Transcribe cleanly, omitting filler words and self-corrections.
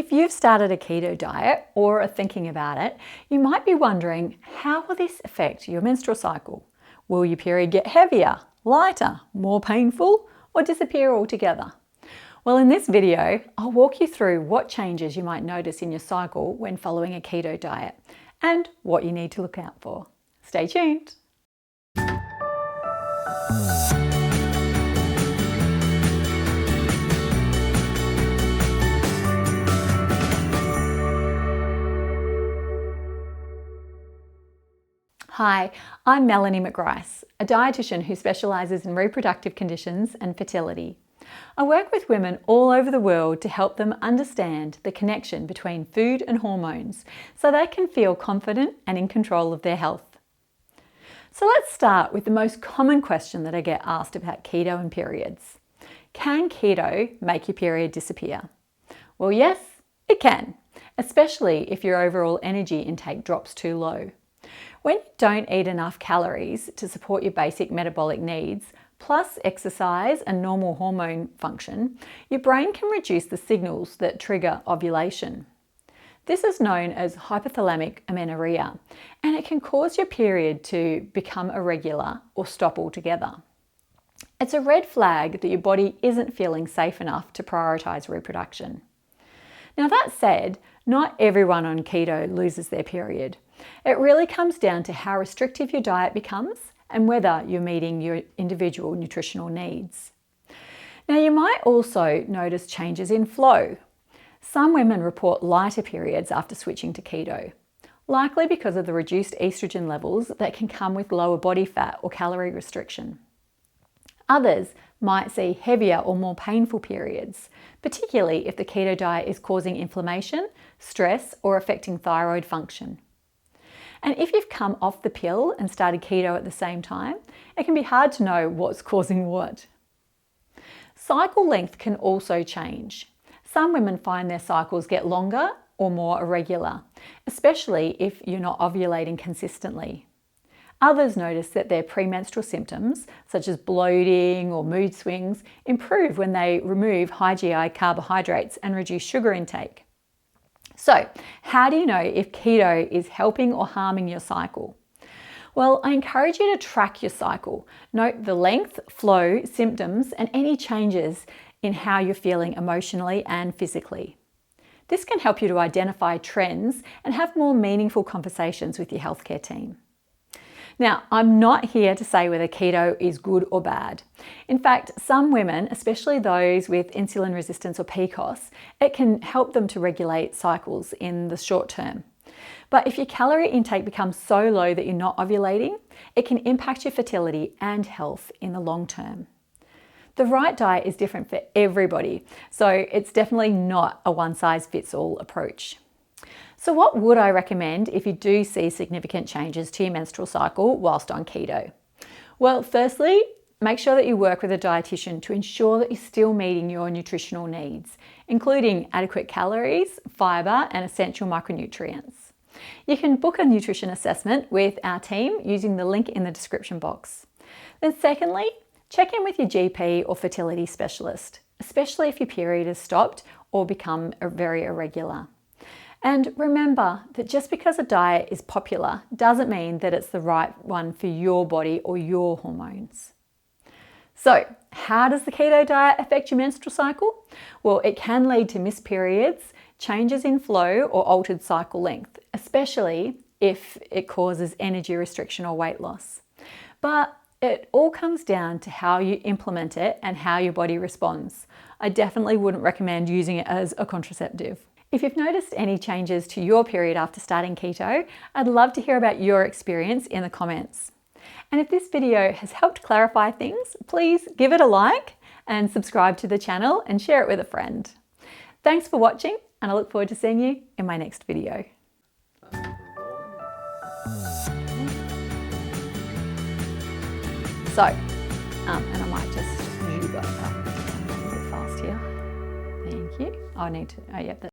If you've started a keto diet or are thinking about it, you might be wondering, how will this affect your menstrual cycle? Will your period get heavier, lighter, more painful, or disappear altogether? Well, in this video, I'll walk you through what changes you might notice in your cycle when following a keto diet and what you need to look out for. Stay tuned. Hi, I'm Melanie McGrice, a dietitian who specialises in reproductive conditions and fertility. I work with women all over the world to help them understand the connection between food and hormones so they can feel confident and in control of their health. So let's start with the most common question that I get asked about keto and periods. Can keto make your period disappear? Well, yes, it can, especially if your overall energy intake drops too low. When you don't eat enough calories to support your basic metabolic needs, plus exercise and normal hormone function, your brain can reduce the signals that trigger ovulation. This is known as hypothalamic amenorrhea, and it can cause your period to become irregular or stop altogether. It's a red flag that your body isn't feeling safe enough to prioritise reproduction. Now that said, not everyone on keto loses their period. It really comes down to how restrictive your diet becomes and whether you're meeting your individual nutritional needs. Now you might also notice changes in flow. Some women report lighter periods after switching to keto, likely because of the reduced estrogen levels that can come with lower body fat or calorie restriction. Others might see heavier or more painful periods, particularly if the keto diet is causing inflammation, stress, or affecting thyroid function. And if you've come off the pill and started keto at the same time, it can be hard to know what's causing what. Cycle length can also change. Some women find their cycles get longer or more irregular, especially if you're not ovulating consistently. Others notice that their premenstrual symptoms, such as bloating or mood swings, improve when they remove high GI carbohydrates and reduce sugar intake. So, how do you know if keto is helping or harming your cycle? Well, I encourage you to track your cycle. Note the length, flow, symptoms, and any changes in how you're feeling emotionally and physically. This can help you to identify trends and have more meaningful conversations with your healthcare team. Now, I'm not here to say whether keto is good or bad. In fact, some women, especially those with insulin resistance or PCOS, it can help them to regulate cycles in the short term. But if your calorie intake becomes so low that you're not ovulating, it can impact your fertility and health in the long term. The right diet is different for everybody, so it's definitely not a one-size-fits-all approach. So what would I recommend if you do see significant changes to your menstrual cycle whilst on keto? Well, firstly, make sure that you work with a dietitian to ensure that you're still meeting your nutritional needs, including adequate calories, fibre, and essential micronutrients. You can book a nutrition assessment with our team using the link in the description box. Then secondly, check in with your GP or fertility specialist, especially if your period has stopped or become very irregular. And remember that just because a diet is popular doesn't mean that it's the right one for your body or your hormones. So, how does the keto diet affect your menstrual cycle? Well, it can lead to missed periods, changes in flow, or altered cycle length, especially if it causes energy restriction or weight loss. But it all comes down to how you implement it and how your body responds. I definitely wouldn't recommend using it as a contraceptive. If you've noticed any changes to your period after starting keto, I'd love to hear about your experience in the comments. And if this video has helped clarify things, please give it a like and subscribe to the channel and share it with a friend. Thanks for watching, and I look forward to seeing you in my next video. So, and I might just go up a bit fast here. Thank you. I need to, oh yeah.